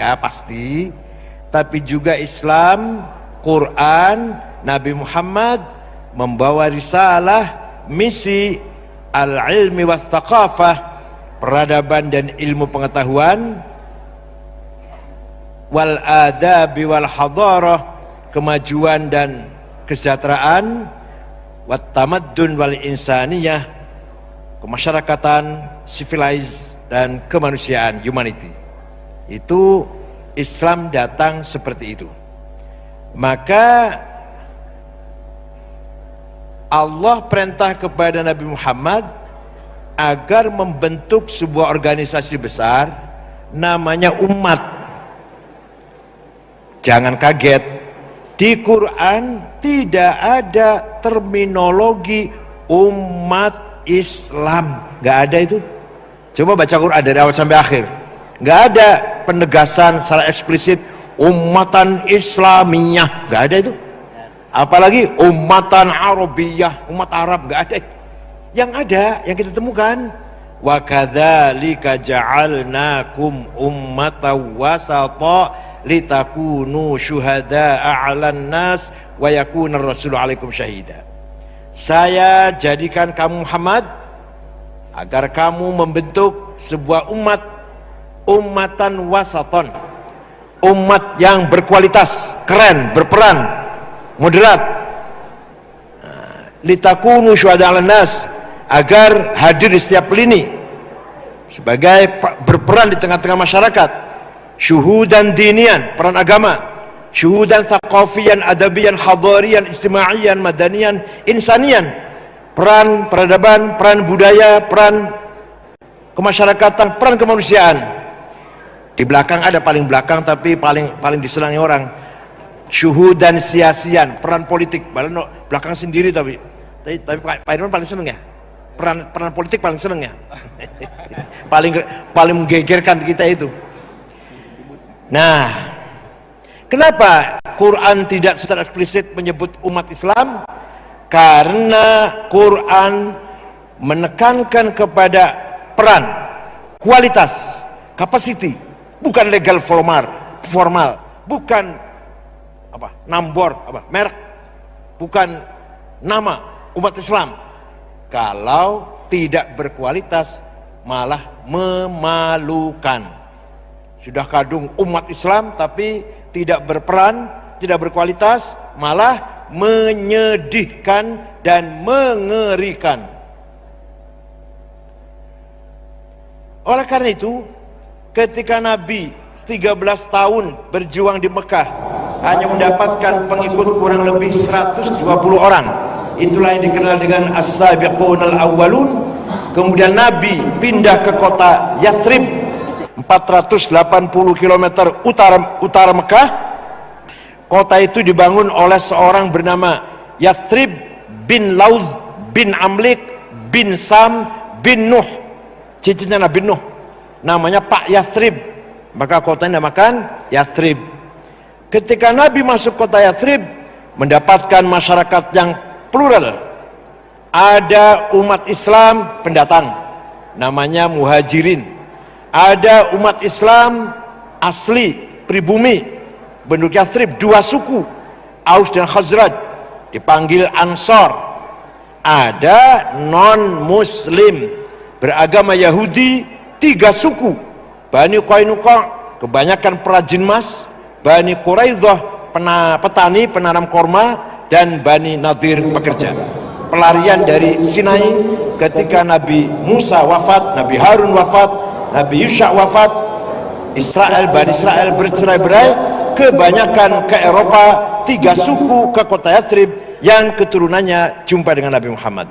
ya pasti, tapi juga Islam, Quran, Nabi Muhammad membawa risalah, misi al-ilmi wa thaqafah, peradaban dan ilmu pengetahuan, wal adabi wal hadarah, kemajuan dan kesejahteraan, wat tamaddun wal insaniyah, kemasyarakatan, civilized dan kemanusiaan, humanity. Itu Islam datang seperti itu. Maka Allah perintah kepada Nabi Muhammad agar membentuk sebuah organisasi besar namanya umat. Jangan kaget, di Quran tidak ada terminologi umat Islam, nggak ada itu. Coba baca Quran dari awal sampai akhir, nggak ada penegasan secara eksplisit umatan Islamiyah, nggak ada itu. Apalagi umatan Arabiyah, umat Arab, nggak ada. Yang ada, yang kita temukan, wa kadzalika ja'alnakum ummatan wasata litakunu syuhada'a 'alan nas wa yakuna ar-rasulu 'alaikum syahida. Saya jadikan kamu Muhammad agar kamu membentuk sebuah umat, ummatan wasaton, umat yang berkualitas, keren, berperan, moderat. Litakunu syuhada'a 'alan nas, agar hadir di setiap lini sebagai berperan di tengah-tengah masyarakat. Syuhudan dinian, peran agama. Syuhudan thaqafiyan, adabiyan, hadariyan, ijtimaiyan, madaniyan, insanian, peran peradaban, peran budaya, peran kemasyarakatan, peran kemanusiaan. Di belakang ada, paling belakang tapi paling disenangi orang, syuhudan siasian, peran politik. Belakang sendiri tapi Pak Irwan paling seneng ya, peran politik paling seneng ya. paling menggegerkan kita itu. Nah, kenapa Quran tidak secara eksplisit menyebut umat Islam? Karena Quran menekankan kepada peran, kualitas, capacity, bukan legal formal, bukan merek, bukan nama umat Islam. Kalau tidak berkualitas malah memalukan. Sudah kadung umat Islam tapi tidak berperan, tidak berkualitas, malah menyedihkan dan mengerikan. Oleh karena itu, ketika Nabi 13 tahun berjuang di Mekah hanya mendapatkan pengikut kurang lebih 120 orang, itulah yang dikenal dengan as-sabiqun al-awwalun. Kemudian Nabi pindah ke kota Yathrib, 480 km utara Mekah. Kota itu dibangun oleh seorang bernama Yathrib bin Laud bin Amlik bin Sam bin Nuh, cicitnya Nabi Nuh, namanya Pak Yathrib, maka kota ini dinamakan Yathrib. Ketika Nabi masuk kota Yathrib, mendapatkan masyarakat yang plural. Ada umat Islam pendatang, namanya muhajirin. Ada umat Islam asli, pribumi, penduduk Yathrib, dua suku, Aus dan Khazraj, dipanggil Ansor. Ada non muslim beragama Yahudi, tiga suku, Bani Qainuqa, kebanyakan perajin emas, Bani Quraidah, petani penanam korma, dan Bani Nadir, pekerja. Pelarian dari Sinai ketika Nabi Musa wafat, Nabi Harun wafat, Nabi Yusha wafat, Bani Israel bercerai-berai, kebanyakan ke Eropa, tiga suku ke kota Yathrib yang keturunannya jumpa dengan Nabi Muhammad.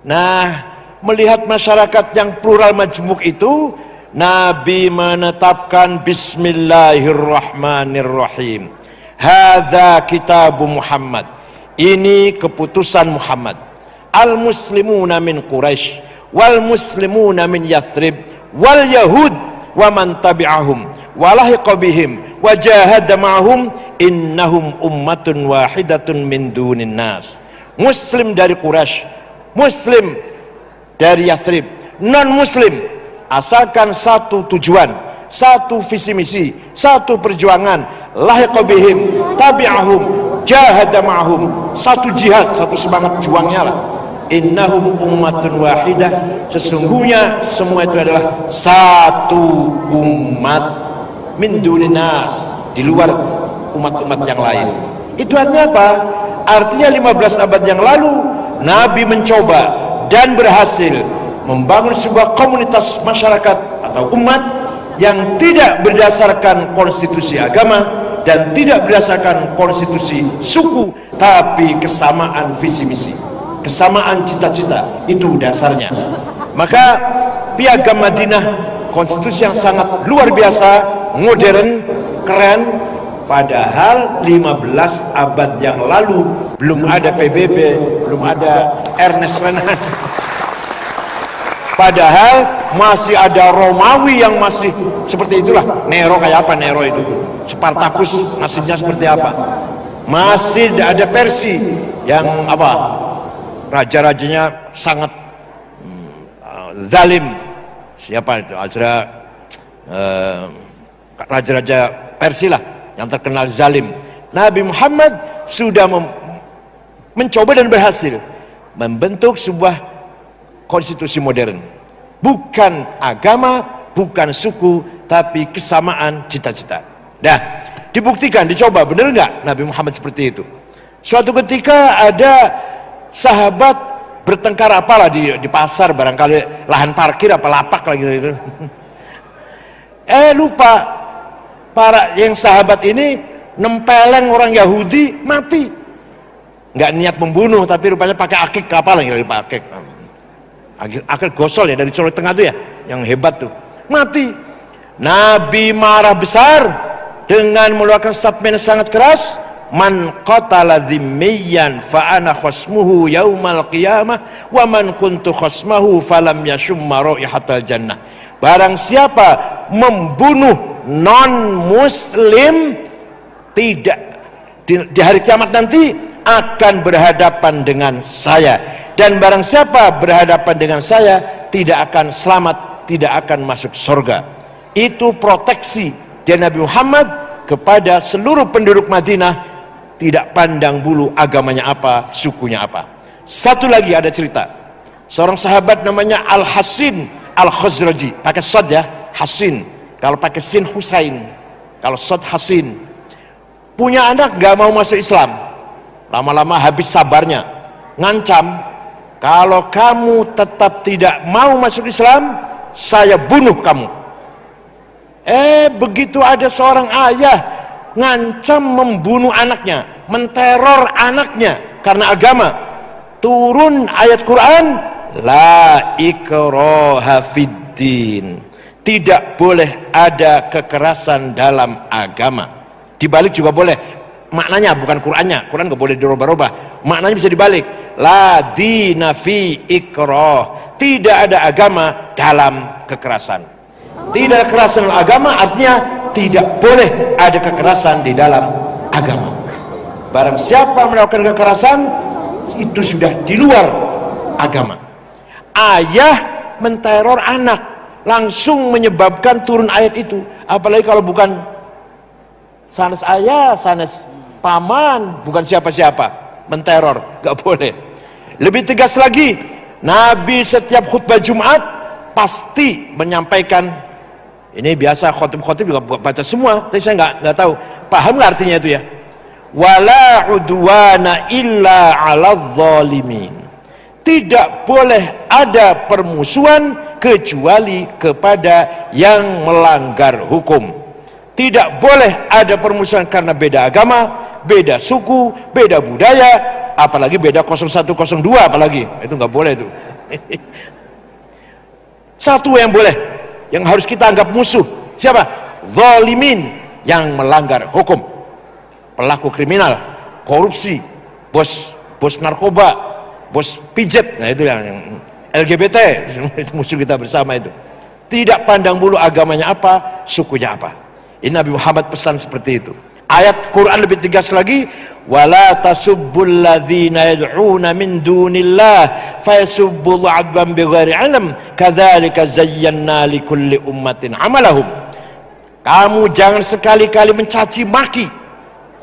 Nah, melihat masyarakat yang plural majmuk itu, Nabi menetapkan Bismillahirrahmanirrahim. Hadza kitabu Muhammad. Ini keputusan Muhammad. Al-muslimuna min Quraisy wal muslimuna min Yathrib wal yahud wa man tabi'ahum wa lahiqa bihim wa jahada ma'hum innahum ummatun wahidatun min dunin nas. Muslim dari Quraisy, muslim dari Yathrib, non muslim, asalkan satu tujuan, satu visi misi, satu perjuangan, lahiqa bihim tabi'ahum jahada ma'hum, satu jihad, satu semangat juangnya lah. Innahum ummatun wahidah, sesungguhnya semua itu adalah satu umat, min duninas, di luar umat-umat yang lain. Itu artinya apa? Artinya 15 abad yang lalu Nabi mencoba dan berhasil membangun sebuah komunitas masyarakat atau umat yang tidak berdasarkan konstitusi agama dan tidak berdasarkan konstitusi suku, tapi kesamaan visi misi, kesamaan cita-cita, itu dasarnya. Maka Piagam Madinah, konstitusi yang sangat luar biasa, modern, keren. Padahal 15 abad yang lalu belum ada PBB, belum ada Ernest Renan. Padahal masih ada Romawi yang masih seperti itulah. Nero kayak apa Nero itu? Spartacus nasibnya seperti apa? Masih ada Persia yang apa? Raja-rajanya sangat zalim. Siapa itu? Raja-raja Persia lah yang terkenal zalim. Nabi Muhammad sudah mencoba dan berhasil membentuk sebuah konstitusi modern, bukan agama, bukan suku, tapi kesamaan cita-cita. Nah, dibuktikan, dicoba, benar nggak Nabi Muhammad seperti itu? Suatu ketika ada sahabat bertengkar apalah di pasar, barangkali lahan parkir apa lapak lagi gitu. Lupa, para yang sahabat ini nempeleng orang Yahudi, mati. Nggak niat membunuh, tapi rupanya pakai akik, apa lagi pakai akil gosol ya, dari Solo Tengah tuh ya, yang hebat tuh, mati. Nabi marah besar dengan mengeluarkan statement sangat keras, man qatala dhimmiyan fa ana khasmuhu yaumal qiyamah wa man kuntu khasmahu falam yashumma raihatal jannah. Barang siapa membunuh non muslim, tidak di hari kiamat nanti akan berhadapan dengan saya, dan barang siapa berhadapan dengan saya tidak akan selamat, tidak akan masuk surga. Itu proteksi dari Nabi Muhammad kepada seluruh penduduk Madinah, tidak pandang bulu agamanya apa, sukunya apa. Satu lagi ada cerita, seorang sahabat namanya Al-Hasin Al-Khazraji, pakai sod ya, Hasin, kalau pakai sin Husain, kalau sod Hasin. Punya anak gak mau masuk Islam, lama-lama habis sabarnya, ngancam, kalau kamu tetap tidak mau masuk Islam, saya bunuh kamu. Begitu ada seorang ayah ngancam membunuh anaknya, menteror anaknya karena agama, turun ayat Quran, la ikraha fiddin, tidak boleh ada kekerasan dalam agama. Dibalik juga boleh, maknanya bukan Qurannya, Quran gak boleh dirubah-rubah, maknanya bisa dibalik, la dina fi ikrah, tidak ada agama dalam kekerasan. Tidak ada kekerasan dalam agama artinya tidak boleh ada kekerasan di dalam agama. Barang siapa melakukan kekerasan, itu sudah di luar agama. Ayah menteror anak, langsung menyebabkan turun ayat itu. Apalagi kalau bukan sanes ayah, sanes paman, bukan siapa-siapa, menteror, gak boleh. Lebih tegas lagi, Nabi setiap khutbah Jumat pasti menyampaikan, ini biasa khotib-khotib juga baca semua, tapi saya nggak tahu, paham nggak artinya itu ya? Wala udwana illa 'alal zalimin. Tidak boleh ada permusuhan kecuali kepada yang melanggar hukum. Tidak boleh ada permusuhan karena beda agama, beda suku, beda budaya, apalagi beda 0102 apalagi. Itu nggak boleh itu. Satu yang boleh, yang harus kita anggap musuh, siapa? Zalimin, yang melanggar hukum, pelaku kriminal, korupsi, bos narkoba, bos pijet, nah itu yang LGBT, itu musuh kita bersama itu. Tidak pandang bulu agamanya apa, sukunya apa. Ini Nabi Muhammad pesan seperti itu. Ayat Quran lebih tegas lagi, wala tasubbul ladzina yad'una min dunillah fayasubbul 'adwan bighairi 'ilm kadzalika zayyana likulli ummatin 'amalahum. Kamu jangan sekali-kali mencaci maki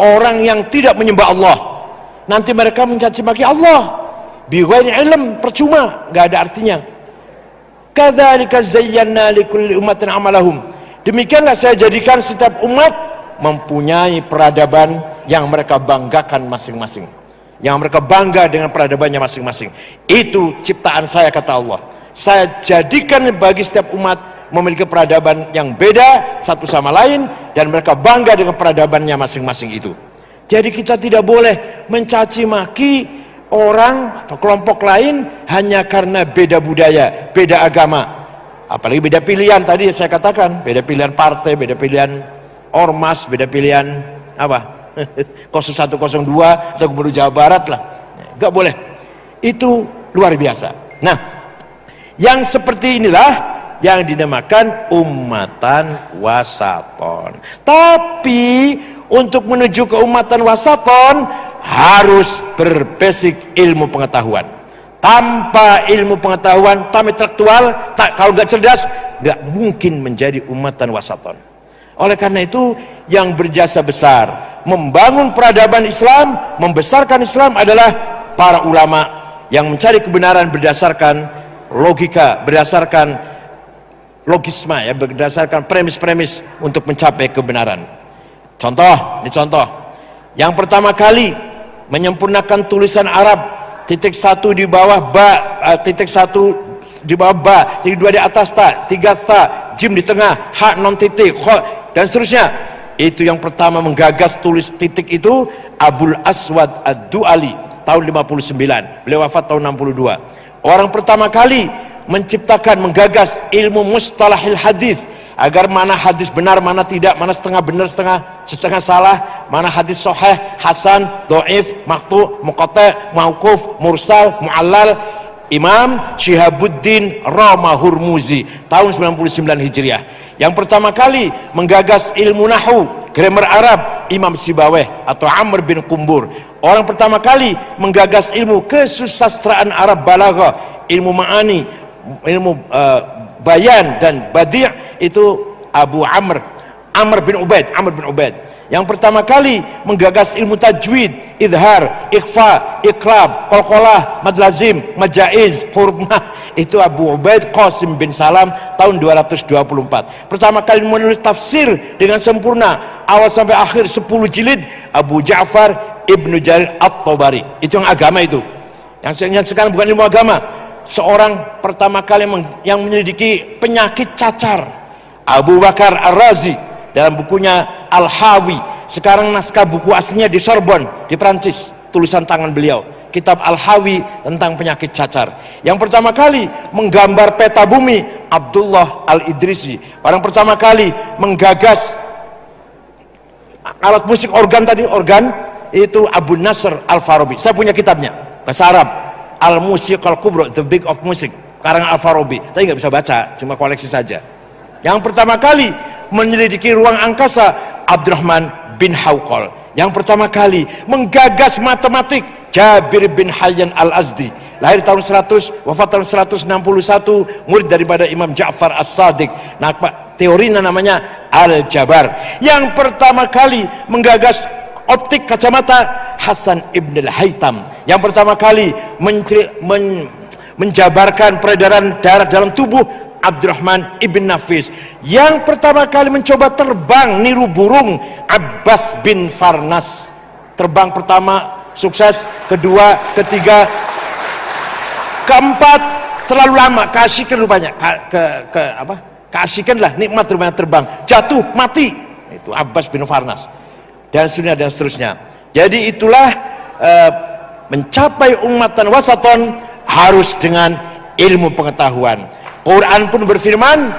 orang yang tidak menyembah Allah. Nanti mereka mencaci maki Allah bighairi ilm, percuma, nggak ada artinya. Kadzalika zayyana likulli ummatin amalahum. Demikianlah saya jadikan setiap umat mempunyai peradaban yang mereka banggakan masing-masing, yang mereka bangga dengan peradabannya masing-masing. Itu ciptaan saya, kata Allah. Saya jadikan bagi setiap umat memiliki peradaban yang beda satu sama lain, dan mereka bangga dengan peradabannya masing-masing itu. Jadi kita tidak boleh mencaci maki orang atau kelompok lain hanya karena beda budaya, beda agama, apalagi beda pilihan. Tadi saya katakan, beda pilihan partai, beda pilihan ormas, beda pilihan apa 0102 atau Gubernur Jawa Barat lah, nggak boleh. Itu luar biasa. Nah, yang seperti inilah yang dinamakan ummatan wasaton. Tapi untuk menuju ke ummatan wasaton harus berbasic ilmu pengetahuan. Tanpa ilmu pengetahuan, tanpa intelektual, kalau nggak cerdas, nggak mungkin menjadi ummatan wasaton. Oleh karena itu, yang berjasa besar membangun peradaban Islam, membesarkan Islam adalah para ulama yang mencari kebenaran berdasarkan logika, berdasarkan logisma, ya, berdasarkan premis-premis untuk mencapai kebenaran. Contoh, ini contoh. Yang pertama kali menyempurnakan tulisan Arab, titik satu di bawah ba, titik satu di bawah ba, titik dua di atas ta, tiga ta, jim di tengah, ha non titik, kho, dan seterusnya. Itu yang pertama menggagas tulis titik itu Abul Aswad Ad-Du'ali tahun 59. Beliau wafat tahun 62. Orang pertama kali menciptakan, menggagas ilmu mustalahil hadis, agar mana hadis benar, mana tidak, mana setengah benar, setengah salah, mana hadis sahih, hasan, dhaif, maqtu, muqatta, mauquf, mursal, muallal. Imam Syihabuddin Rama Hurmuzi tahun 99 Hijriah. Yang pertama kali menggagas ilmu nahwu, grammar Arab, Imam Sibaweh atau Amr bin Kumbur. Orang pertama kali menggagas ilmu kesusastraan Arab balaghah, ilmu ma'ani, ilmu bayan dan badi' itu Abu Amr bin Ubaid. Yang pertama kali menggagas ilmu tajwid, idhar, ikhfa, iqlab, qalqalah, madlazim, majaiz, hurmah, itu Abu Ubaid Qasim bin Salam tahun 224. Pertama kali menulis tafsir dengan sempurna awal sampai akhir 10 jilid, Abu Ja'far Ibnu Jarir At-Tabari. Itu yang agama itu. Yang sekarang bukan ilmu agama. Seorang pertama kali yang menyelidiki penyakit cacar, Abu Bakar Ar-Razi dalam bukunya Al-Hawi. Sekarang naskah buku aslinya di Sorbonne di Prancis, tulisan tangan beliau, kitab Al-Hawi tentang penyakit cacar. Yang pertama kali menggambar peta bumi, Abdullah Al-Idrisi. Orang pertama kali menggagas alat musik organ, itu Abu Nasr Al-Farabi. Saya punya kitabnya bahasa Arab, Al-Musiq Al-Kubra, The Big of Music, karangan Al-Farabi. Tapi nggak bisa baca, cuma koleksi saja. Yang pertama kali menyelidiki ruang angkasa, Abdurrahman bin Hawqal. Yang pertama kali menggagas matematik, Jabir bin Hayyan Al-Azdi, lahir tahun 100, wafat tahun 161, murid daripada Imam Ja'far As-Sadiq. Nah, teorinya namanya Al-Jabar. Yang pertama kali menggagas optik kacamata, Hasan ibn al-Haytham. Yang pertama kali menjabarkan peredaran darah dalam tubuh, Abdurrahman ibn Nafis. Yang pertama kali mencoba terbang niru burung, Abbas bin Farnas. Terbang pertama sukses, kedua, ketiga, keempat terlalu lama, keasikan rupanya, keasikan lah, nikmat rupanya terbang, jatuh, mati. Itu Abbas bin Farnas, dan seterusnya. Jadi itulah mencapai ummatan wasaton harus dengan ilmu pengetahuan. Quran pun berfirman,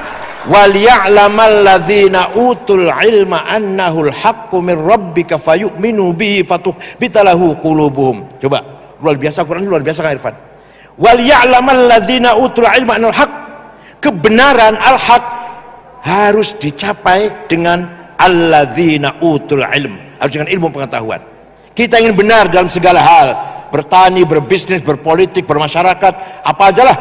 wal ya'lamal ladzina utul ilma annahul haqqu min rabbika fayu'minu bihi fatuhbitalahu qulubuhum. Coba, luar biasa, Quran luar biasa kan Irfan. Wal ya'lamal ladzina utul ilma annahul haqq, kebenaran al-haq harus dicapai dengan alladzina utul ilm, harus dengan ilmu pengetahuan. Kita ingin benar dalam segala hal, bertani, berbisnis, berpolitik, bermasyarakat, apa ajalah,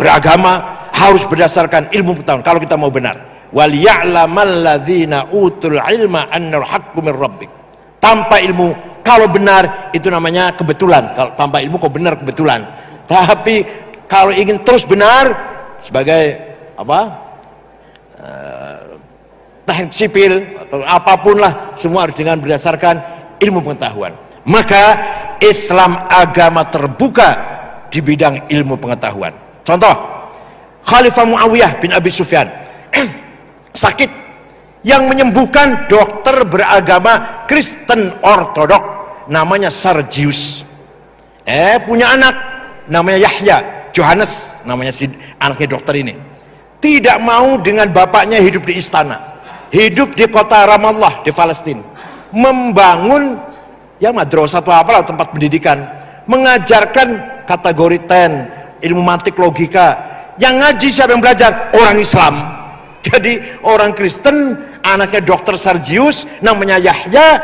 beragama, harus berdasarkan ilmu pengetahuan kalau kita mau benar. wal ya'lamal ladzina utul ilma annal haqqu mir rabbik. Tanpa ilmu, kalau benar itu namanya kebetulan. Kalau tanpa ilmu kok benar kebetulan. Tapi kalau ingin terus benar sebagai apa? Teknik sipil atau apapun lah, semua harus dengan berdasarkan ilmu pengetahuan. Maka Islam agama terbuka di bidang ilmu pengetahuan. Contoh, Khalifah Muawiyah bin Abi Sufyan sakit, yang menyembuhkan dokter beragama Kristen Ortodok namanya Sargius. Punya anak namanya Yahya, Johannes namanya si anaknya dokter ini. Tidak mau dengan bapaknya hidup di istana, hidup di kota Ramallah di Palestina, membangun ya madrasah atau apalah tempat pendidikan, mengajarkan kategori 10, ilmu mantik logika. Yang ngaji siapa yang belajar? Orang Islam. Jadi orang Kristen, anaknya dokter Sargius namanya Yahya,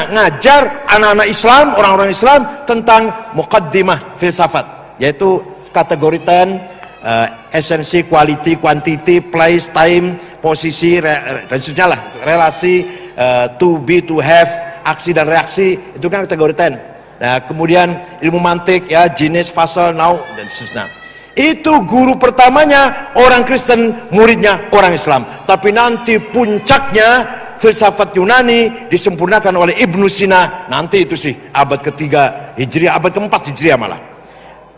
ngajar anak-anak Islam, orang-orang Islam tentang muqaddimah filsafat, yaitu kategori 10, esensi, quality, quantity, place, time, posisi, dan seterusnya lah, relasi, to be, to have, aksi dan reaksi, itu kan kategori 10. Nah, kemudian ilmu mantik ya, jenis, fasal, now, dan seterusnya. Itu guru pertamanya orang Kristen, muridnya orang Islam. Tapi nanti puncaknya filsafat Yunani disempurnakan oleh Ibnu Sina. Nanti itu sih abad ketiga Hijriah, abad keempat Hijriah malah.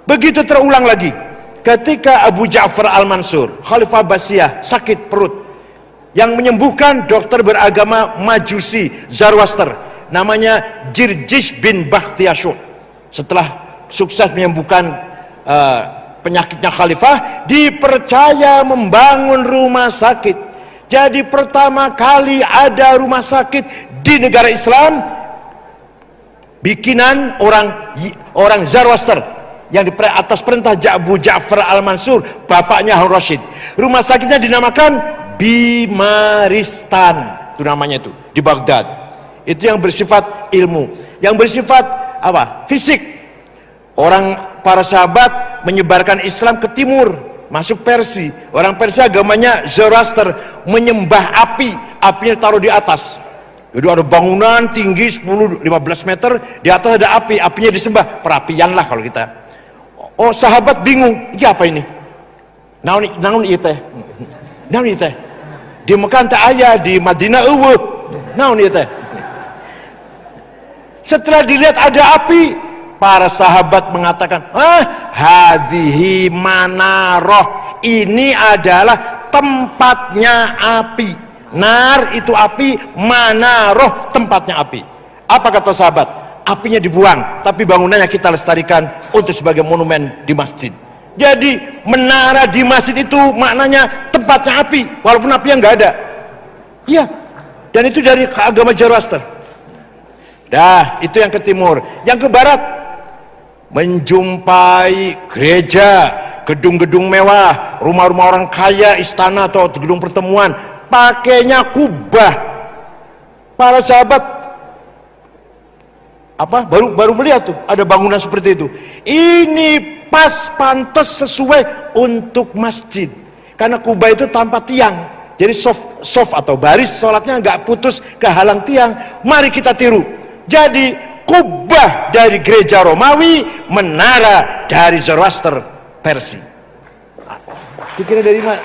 Begitu terulang lagi ketika Abu Ja'far Al-Mansur, Khalifah Abbasiyah, sakit perut, yang menyembuhkan dokter beragama Majusi Zoroaster namanya Jirjish bin Bakhtiyasyur. Setelah sukses menyembuhkan penyakitnya khalifah, dipercaya membangun rumah sakit. Jadi pertama kali ada rumah sakit di negara Islam bikinan orang Zoroaster yang atas perintah Abu Ja'far Al-Mansur, bapaknya Harun Rashid. Rumah sakitnya dinamakan Bimaristan, itu namanya itu, di Baghdad. Itu yang bersifat ilmu, yang bersifat apa? Fisik. Para sahabat menyebarkan Islam ke timur, masuk Persia. Orang Persia agamanya Zoroaster, menyembah api, apinya taruh di atas. Jadi ada bangunan tinggi 10-15 meter, di atas ada api, apinya disembah, perapian lah kalau kita. Oh, sahabat bingung, ini apa ini? Naon ieu teh? Naon ieu teh? Di Mekah teh aya, di Madinah eueuh. Naon ieu teh? Setelah dilihat ada api, para sahabat mengatakan, hadhihi manaroh, ini adalah tempatnya api. Nar itu api, manaroh tempatnya api. Apa kata sahabat? Apinya dibuang, tapi bangunannya kita lestarikan untuk sebagai monumen di masjid. Jadi menara di masjid itu maknanya tempatnya api, walaupun apinya nggak ada. Iya, dan itu dari agama Zoroaster. Dah, itu yang ke timur. Yang ke barat, menjumpai gereja, gedung-gedung mewah, rumah-rumah orang kaya, istana atau gedung pertemuan, pakainya kubah. Para sahabat baru melihat tuh ada bangunan seperti itu. Ini pas, pantas, sesuai untuk masjid, karena kubah itu tanpa tiang, jadi soft atau baris sholatnya nggak putus kehalang tiang. Mari kita tiru. Jadi kubah dari gereja Romawi, menara dari Zoroaster Persia. Dikira dari mana?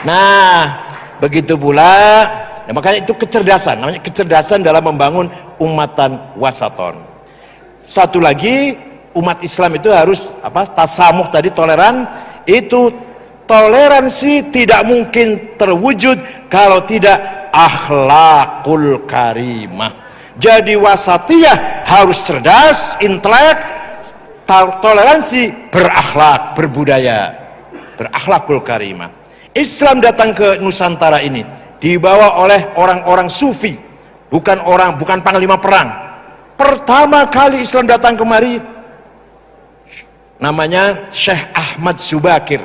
Nah, begitu pula. Nah, makanya itu kecerdasan, namanya kecerdasan dalam membangun umatan wasaton. Satu lagi, umat Islam itu harus tasamuh tadi, toleran. Itu toleransi tidak mungkin terwujud kalau tidak akhlakul karimah. Jadi wasatiyah harus cerdas, intelek, toleransi, berakhlak, berbudaya, berakhlakul karimah. Islam datang ke Nusantara ini dibawa oleh orang-orang sufi, bukan panglima perang. Pertama kali Islam datang kemari namanya Syekh Ahmad Subakir.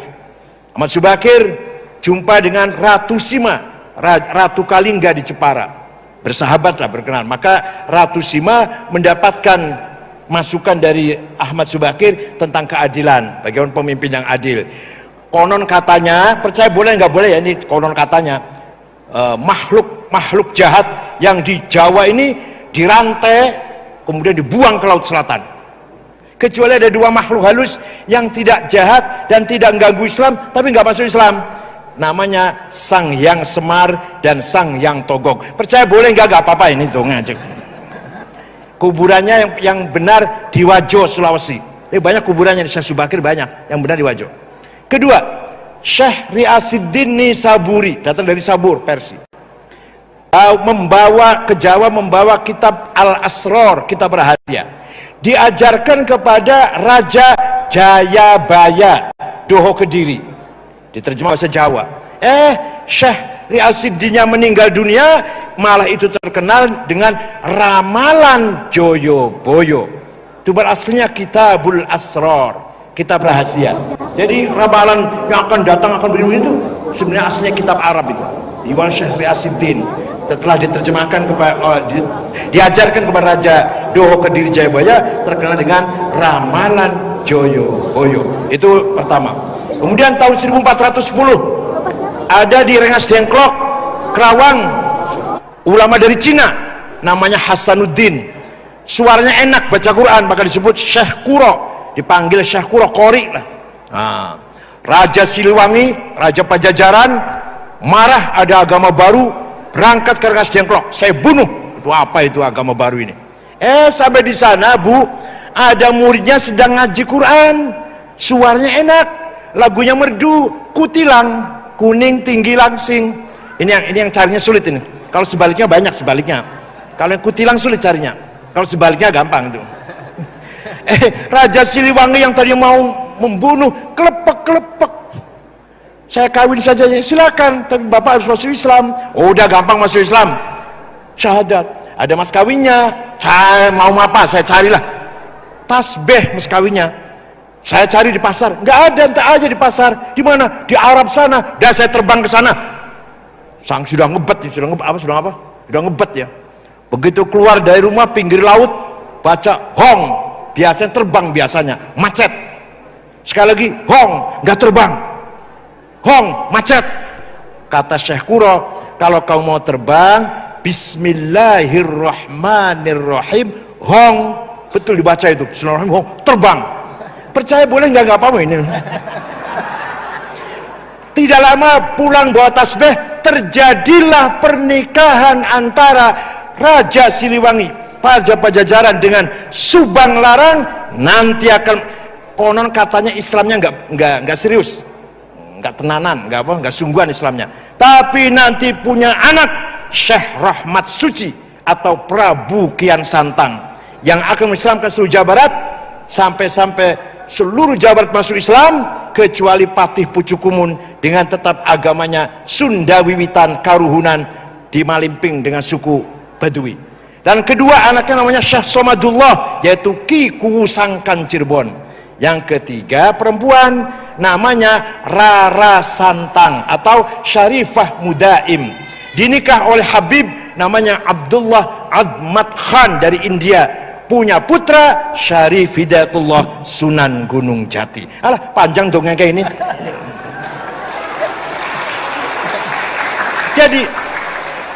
Ahmad Subakir jumpa dengan Ratu Sima, Ratu Kalingga di Jepara, bersahabatlah, berkenan. Maka Ratu Sima mendapatkan masukan dari Ahmad Subakir tentang keadilan, bagaimana pemimpin yang adil. konon katanya, percaya boleh nggak boleh ya, ini konon katanya, makhluk jahat yang di Jawa ini dirantai kemudian dibuang ke Laut Selatan. Kecuali ada dua makhluk halus yang tidak jahat dan tidak mengganggu Islam tapi nggak masuk Islam, namanya Sang Hyang Semar dan Sang Hyang Togog. Percaya boleh nggak apa-apa, ini tuh ngajak. Kuburannya yang benar di Wajo, Sulawesi. Banyak kuburannya di Syekh Subakir, banyak yang benar di Wajo. Kedua, Syekh Riasiddin Nisaburi, datang dari Sabur, Persia, membawa ke Jawa, membawa kitab Al-Asror, kitab rahasia, diajarkan kepada Raja Jayabaya Doho Kediri, diterjemah bahasa Jawa. Syekh Riasiddinnya meninggal dunia, malah itu terkenal dengan ramalan Joyoboyo. Itu beraslinya Kitabul Asror, kitab rahasia. Jadi ramalan yang akan datang akan begini itu sebenarnya aslinya kitab Arab itu, dibawa Syekh Riasiddin. Setelah diterjemahkan diajarkan kepada Raja Doho Kediri Jayabaya, terkenal dengan ramalan Joyoboyo. Itu pertama. Kemudian tahun 1410 ada di Rengas Dengklok, Kerawang, ulama dari Cina namanya Hasanuddin. Suaranya enak baca Quran, maka disebut Syekh Kuro, dipanggil Syekh Kuro, Qori lah. Raja Siliwangi, Raja Pajajaran marah ada agama baru, berangkat ke Rengas Dengklok, saya bunuh. Itu apa itu agama baru ini? Sampai di sana, Bu, ada muridnya sedang ngaji Quran, suaranya enak, lagunya merdu, kutilang, kuning tinggi langsing. Ini yang carinya sulit ini. Kalau sebaliknya banyak sebaliknya. Kalau yang kutilang sulit carinya. Kalau sebaliknya gampang itu. Raja Siliwangi yang tadi mau membunuh, kelepek. Saya kawin saja, silakan, tapi bapak harus masuk Islam. Oh, udah gampang masuk Islam, syahadat. Ada mas kawinnya, saya mau apa, saya carilah tasbih mas kawinnya. Saya cari di pasar, nggak ada, entah aja di pasar. Di mana? Di Arab sana. Dan saya terbang ke sana. Sang sudah ngebet, sudah ngebet ya. Begitu keluar dari rumah pinggir laut, baca hong, biasanya terbang, biasanya macet. Sekali lagi hong, nggak terbang, hong, macet. Kata Syekh Kuro, kalau kau mau terbang, Bismillahirrahmanirrahim, hong, betul dibaca itu, Bismillahirrahmanirrahim, hong, terbang. Percaya boleh nggak apa-apa ini. Tidak lama pulang bawa tasbih, terjadilah pernikahan antara Raja Siliwangi, Raja Pajajaran dengan Subang Larang. Nanti akan, konon katanya Islamnya nggak serius, nggak tenanan, nggak sungguhan Islamnya, tapi nanti punya anak Syekh Rahmat Suci atau Prabu Kian Santang yang akan mengislamkan seluruh Jawa Barat, sampai seluruh Jawa Barat masuk Islam kecuali Patih Pucukumun dengan tetap agamanya Sunda Wiwitan Karuhunan di Malimping dengan suku Badui. Dan kedua anaknya namanya Syekh Somadullah, yaitu Ki Kuwusangkan Cirebon. Yang ketiga perempuan namanya Rara Santang atau Syarifah Mudaim, dinikah oleh Habib namanya Abdullah Admat Khan dari India, punya putra Syarif Hidayatullah Sunan Gunung Jati. Alah, panjang dong yang kayak ini.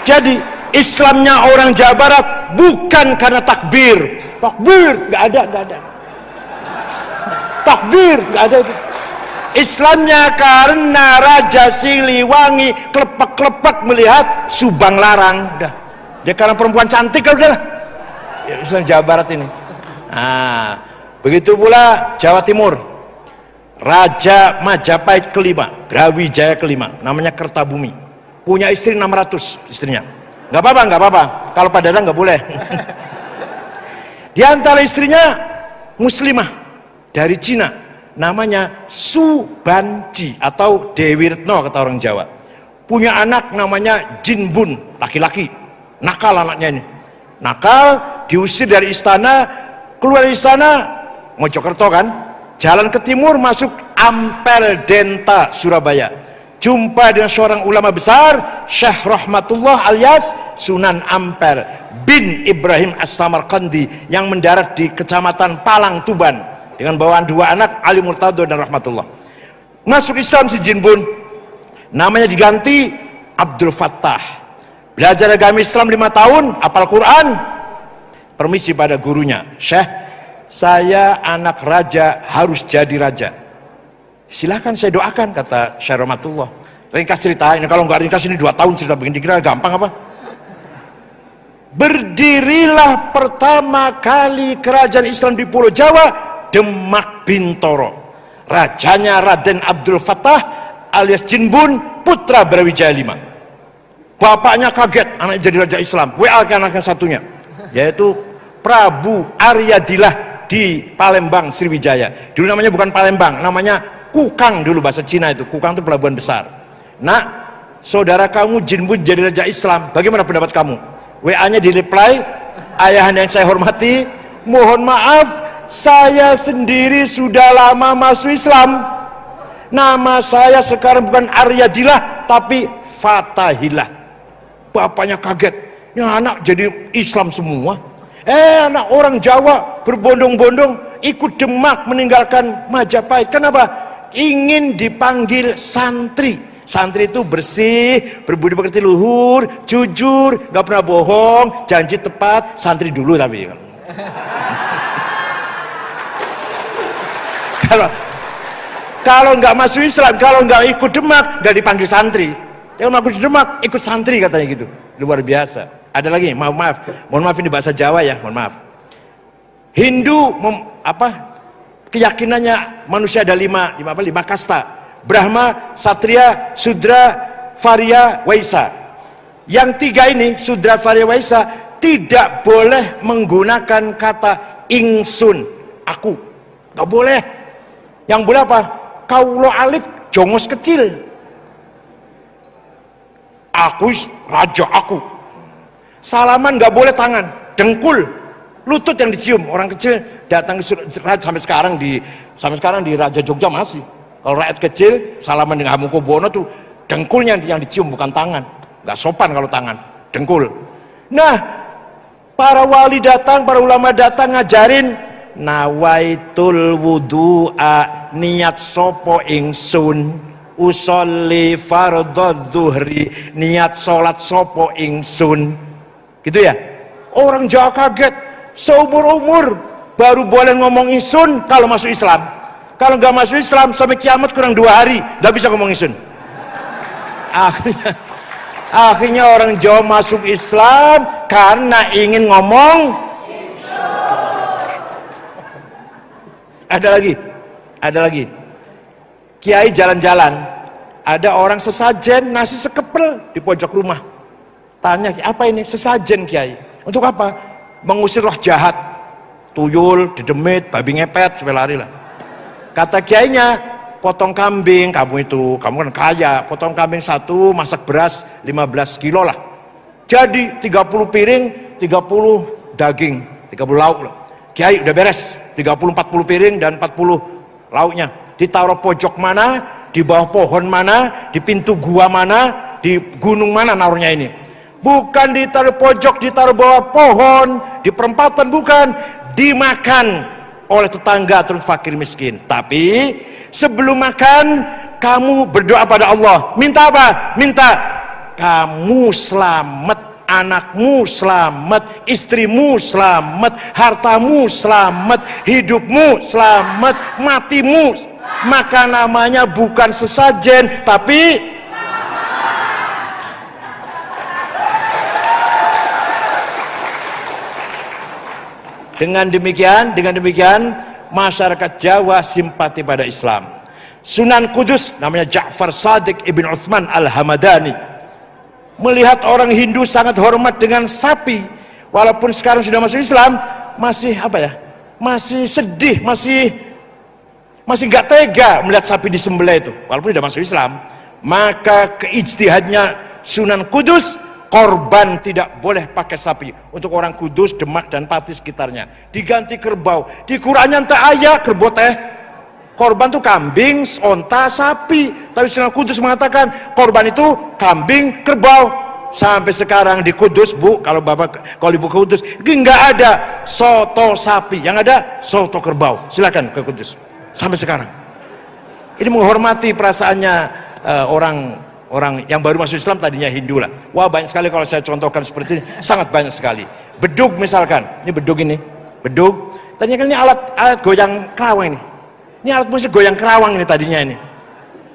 Jadi Islamnya orang Jawa Barat bukan karena takbir, nggak ada. Takbir nggak ada itu. Islamnya karena Raja Siliwangi klepek melihat Subang Larang, udah. Dia karena perempuan cantik, udahlah. Ya, Islam Jawa Barat ini. Begitu pula Jawa Timur. Raja Majapahit kelima, Brawijaya kelima, namanya Kertabumi, punya istri 600 istrinya. Nggak apa-apa, kalau pada datang nggak boleh. Di antara istrinya muslimah dari Cina, namanya Subanci atau Dewi Retno kata orang Jawa. Punya anak namanya Jinbun, laki-laki, nakal anaknya ini. Nakal, diusir dari istana, keluar dari istana, Mojokerto kan, jalan ke timur masuk Ampel Denta Surabaya. Jumpa dengan seorang ulama besar, Syekh Rahmatullah alias Sunan Ampel bin Ibrahim As-Samarqandi yang mendarat di Kecamatan Palang Tuban dengan bawaan dua anak, Ali Murtado dan Rahmatullah. Masuk Islam si Jinbun, namanya diganti Abdul Fattah. Belajar agama Islam 5 tahun, hafal Quran. Permisi pada gurunya, Syekh, saya anak raja, harus jadi raja. Silahkan saya doakan, kata Syekh Rahmatullah. Ringkas cerita ini, kalau nggak ringkas ini 2 tahun cerita begini, dikira gampang apa? Berdirilah pertama kali kerajaan Islam di Pulau Jawa, Demak Bintoro. Rajanya Raden Abdul Fattah alias Jinbun, putra Brawijaya V. Bapaknya kaget, anaknya jadi raja Islam. WA ke anaknya satunya, yaitu Prabu Aryadillah di Palembang, Sriwijaya. Dulu namanya bukan Palembang, namanya Kukang dulu, bahasa Cina itu. Kukang itu pelabuhan besar. Nah, saudara kamu Jinbun jadi raja Islam, bagaimana pendapat kamu? WA-nya di reply, ayahanda yang saya hormati, mohon maaf, saya sendiri sudah lama masuk Islam. Nama saya sekarang bukan Aryadillah, tapi Fatahillah. Bapaknya kaget, ini anak jadi Islam semua. Anak orang Jawa berbondong-bondong ikut Demak meninggalkan Majapahit. Kenapa? Ingin dipanggil santri. Santri itu bersih, berbudi pekerti luhur, jujur, gak pernah bohong, janji tepat. Santri dulu tapi kalau nggak masuk Islam, kalau nggak ikut Demak, nggak dipanggil santri. Yang masuk Demak ikut santri katanya gitu. Luar biasa. Ada lagi, mohon maaf ini bahasa Jawa ya, mohon maaf. Hindu keyakinannya manusia ada lima kasta: Brahma, Satria, Sudra, Varya, Waisa. Yang 3 ini, Sudra, Varya, Waisa, tidak boleh menggunakan kata ingsun, aku, nggak boleh. Yang boleh apa? Kaulo alit, jongos kecil. Aku raja, aku. Salaman nggak boleh tangan, dengkul, lutut yang dicium. Orang kecil datang ke sampai sekarang di Raja Jogja masih. Kalau rakyat kecil salaman dengan Hamengkubuwono tuh dengkulnya yang dicium, bukan tangan. Nggak sopan kalau tangan, dengkul. Nah, para wali datang, para ulama datang ngajarin nawaitul wudu'a, niat sopo ingsun usolli fardhu zuhri, niat sholat sopo ingsun, gitu ya. Orang Jawa kaget, seumur-umur baru boleh ngomong ingsun kalau masuk Islam. Kalau nggak masuk Islam sampai kiamat kurang 2 hari nggak bisa ngomong ingsun. Akhirnya orang Jawa masuk Islam karena ingin ngomong. Ada lagi. Kiai jalan-jalan, ada orang sesajen nasi sekepel di pojok rumah. Tanya, apa ini? Sesajen Kiai. Untuk apa? Mengusir roh jahat, tuyul, dedemit, babi ngepet, supaya lari lah. Kata kiainya, potong kambing, kamu kan kaya, potong kambing 1, masak beras 15 kilo lah. Jadi 30 piring, 30 daging, 30 lauk lah. Kiai udah beres, 30-40 piring dan 40 lauknya. Ditaruh pojok mana, di bawah pohon mana, di pintu gua mana, di gunung mana naruhnya ini. Bukan ditaruh pojok, ditaruh bawah pohon, di perempatan, bukan. Dimakan oleh tetangga atau fakir miskin. Tapi sebelum makan kamu berdoa pada Allah. Minta apa? Minta kamu selamat, anakmu selamat, istrimu selamat, hartamu selamat, hidupmu selamat, matimu. Maka namanya bukan sesajen, tapi dengan demikian masyarakat Jawa simpati pada Islam. Sunan Kudus namanya Ja'far Shadiq Ibn Uthman Al-Hamadani melihat orang Hindu sangat hormat dengan sapi, walaupun sekarang sudah masuk Islam, masih sedih, masih nggak tega melihat sapi disembelih itu, walaupun sudah masuk Islam. Maka keijtihadnya Sunan Kudus, korban tidak boleh pakai sapi. Untuk orang Kudus, Demak dan Pati sekitarnya diganti kerbau. Di Qurannya entah ayat kerbau teh korban itu kambing, onta, sapi. Tapi Sunan Kudus mengatakan korban itu kambing, kerbau. Sampai sekarang di Kudus, Bu, kalau ibu ke Kudus nggak ada soto sapi, yang ada soto kerbau. Silakan ke Kudus sampai sekarang. Ini menghormati perasaannya orang yang baru masuk Islam, tadinya Hindu lah. Wah, banyak sekali kalau saya contohkan seperti ini, sangat banyak sekali. Bedug misalkan, ini bedug ini, bedug. Tadinya kan ini alat goyang kerawang ini. Ini alat musik goyang kerawang ini tadinya ini.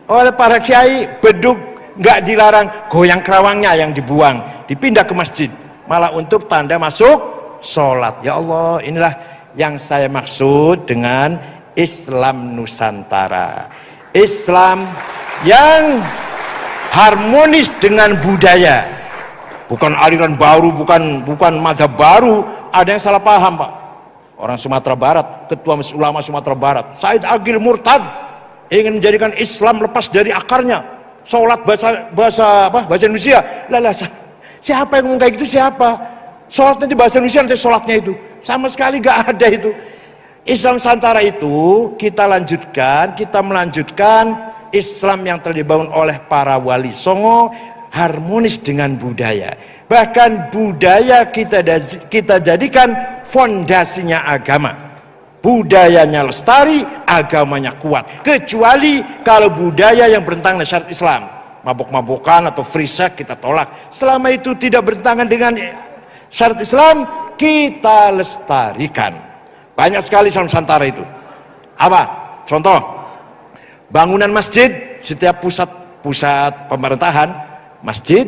Oleh para kiai, bedug nggak dilarang, goyang kerawangnya yang dibuang, dipindah ke masjid, malah untuk tanda masuk sholat. Ya Allah, inilah yang saya maksud dengan Islam Nusantara. Islam yang harmonis dengan budaya, bukan aliran baru, bukan mazhab baru. Ada yang salah paham, Pak. Orang Sumatera Barat, ketua ulama Sumatera Barat, Said Agil murtad, ingin menjadikan Islam lepas dari akarnya. Sholat bahasa Indonesia. Lah, siapa yang ngomong kayak gitu? Siapa? Sholatnya di bahasa Indonesia, nanti sholatnya itu sama sekali gak ada itu. Islam Nusantara itu kita melanjutkan Islam yang telah dibangun oleh para wali songo, harmonis dengan budaya. Bahkan budaya kita jadikan fondasinya agama. Budayanya lestari, agamanya kuat. Kecuali kalau budaya yang bertentangan dengan syariat Islam, mabok-mabokan atau free sex, kita tolak. Selama itu tidak bertentangan dengan syariat Islam, kita lestarikan. Banyak sekali Islam Nusantara itu. Apa? Contoh, bangunan masjid, setiap pusat pemerintahan, masjid,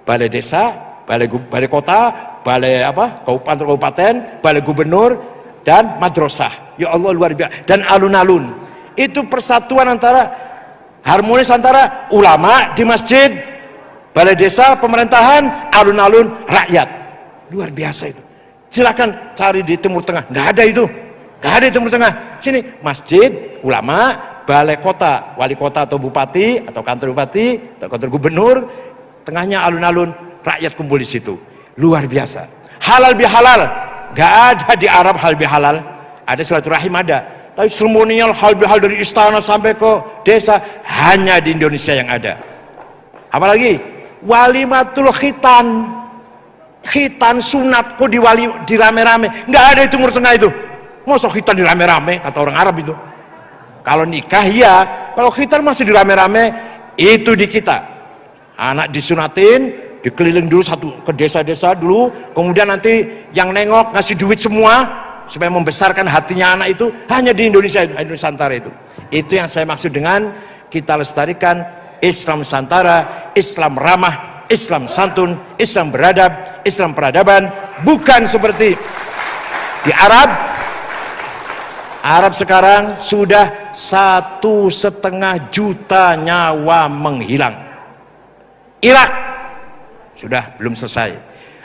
balai desa, balai kota, balai kabupaten, balai gubernur, dan madrasah. Ya Allah, luar biasa. Dan alun-alun. Itu persatuan harmonis antara ulama di masjid, balai desa, pemerintahan, alun-alun, rakyat. Luar biasa itu. Silakan cari di Timur Tengah, nggak ada itu, nggak ada di Timur Tengah. Sini masjid, ulama, balai kota, wali kota atau bupati atau kantor bupati atau kantor gubernur, tengahnya alun-alun, rakyat kumpul di situ. Luar biasa. Halal bihalal, nggak ada di Arab halal bihalal. Ada silaturahim ada, tapi seremonial halal bihal dari istana sampai ke desa hanya di Indonesia yang ada. Apalagi walimatul khitan sunat kok di rame-rame, nggak ada itu Timur Tengah itu. Masa khitan di rame-rame kata orang Arab itu? Kalau nikah ya, kalau khitan masih di rame-rame, itu di kita. Anak disunatin, dikeliling dulu ke desa-desa dulu, kemudian nanti yang nengok ngasih duit semua supaya membesarkan hatinya anak itu hanya di Indonesia, Nusantara itu. Itu yang saya maksud dengan kita lestarikan Islam Nusantara, Islam ramah, Islam santun, Islam beradab, Islam peradaban, bukan seperti di Arab. Arab sekarang sudah 1,5 juta nyawa menghilang. Irak sudah belum selesai.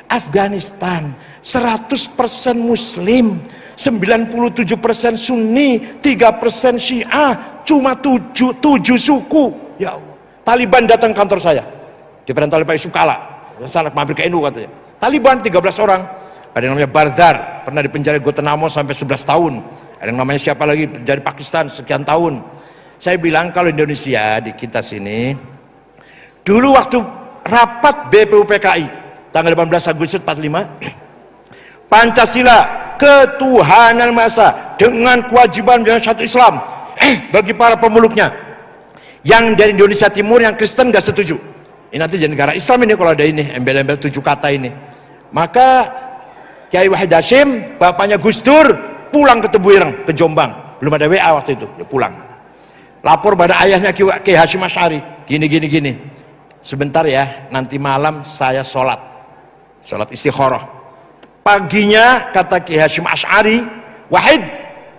Afghanistan 100% Muslim, 97% Sunni, 3% Syiah, cuma 7 suku. Ya Allah. Taliban datang kantor saya. Diperintah oleh Pak Yusuf Kala, sanak mampir ke NU katanya. Taliban 13 orang, ada yang namanya Bardar, pernah dipenjara Guantanamo sampai 11 tahun. Ada yang namanya siapa lagi, penjara Pakistan sekian tahun. Saya bilang kalau Indonesia di kita sini, dulu waktu rapat BPUPKI tanggal 18 Agustus 45, Pancasila ketuhanan Maha dengan kewajiban dan syariat Islam bagi para pemeluknya. Yang dari Indonesia Timur yang Kristen gak setuju. Ini nanti jadi negara Islam ini kalau ada ini embel-embel 7 kata ini. Maka Kiai Wahid Hasyim, bapaknya Gus Dur, pulang ke Tebu Ireng, ke Jombang. Belum ada WA waktu itu, dia pulang. Lapor pada ayahnya Kiai Hasyim Asy'ari, gini. Sebentar ya, nanti malam saya sholat istikharah. Paginya kata Kiai Hasyim Asy'ari, Wahid,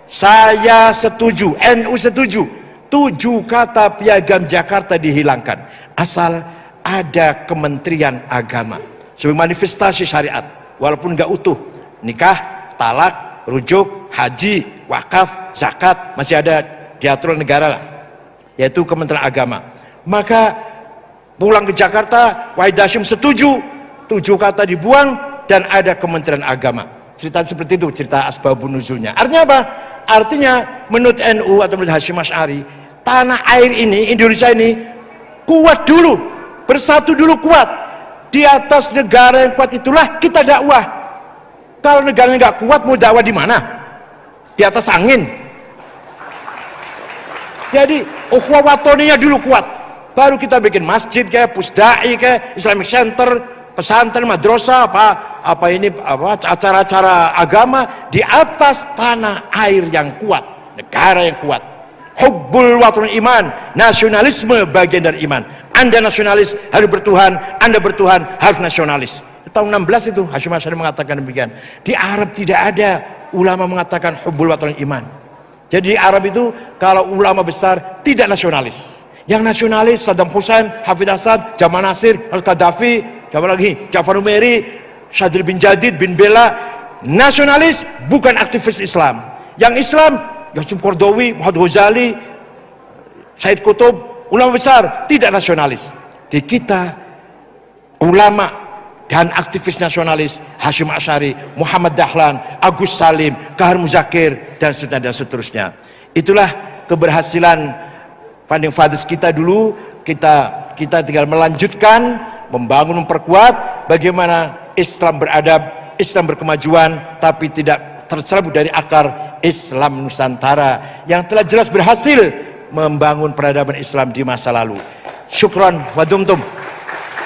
saya setuju, NU setuju, 7 kata piagam Jakarta dihilangkan. Asal ada Kementerian Agama sebagai manifestasi syariat, walaupun nggak utuh. Nikah, talak, rujuk, haji, wakaf, zakat masih ada diatur negara lah, yaitu Kementerian Agama. Maka pulang ke Jakarta, Wahid Hasyim setuju, 7 kata dibuang dan ada Kementerian Agama. Cerita seperti itu, cerita asbabun nuzulnya. Artinya apa? Artinya menurut NU atau menurut Hasyim Asy'ari, tanah air ini, Indonesia ini kuat dulu, bersatu dulu kuat. Di atas negara yang kuat itulah kita dakwah. Kalau negaranya nggak kuat, mau dakwah di mana? Di atas angin. Jadi ukhuwah watoniyah dulu kuat, baru kita bikin masjid kayak pusdai kayak Islamic Center, pesantren, madrasah, acara-acara agama di atas tanah air yang kuat, negara yang kuat. Hubbul waton iman, nasionalisme bagian dari iman. Anda nasionalis harus bertuhan, Anda bertuhan harus nasionalis. Tahun 16 itu Hasyim Asy'ari mengatakan demikian. Di Arab tidak ada ulama mengatakan hubbul waton iman. Jadi di Arab itu kalau ulama besar tidak nasionalis. Yang nasionalis Saddam Hussein, Hafidh Assad, Jamal Nasir, Al-Qaddafi, siapa lagi? Ja'far Numeri, Syadil bin Jadid bin Bella. Nasionalis bukan aktivis Islam. Yang Islam Yusuf Qaradawi, Muhammad Ghazali, Said Qutb, ulama besar tidak nasionalis. Di kita ulama dan aktivis nasionalis Hasyim Asy'ari, Muhammad Dahlan, Agus Salim, Kahar Muzakir dan seterusnya. Itulah keberhasilan founding fathers kita dulu. Kita tinggal melanjutkan, membangun, memperkuat bagaimana Islam beradab, Islam berkemajuan, tapi tidak tercerabut dari akar Islam Nusantara yang telah jelas berhasil membangun peradaban Islam di masa lalu. Syukran wa dumtum.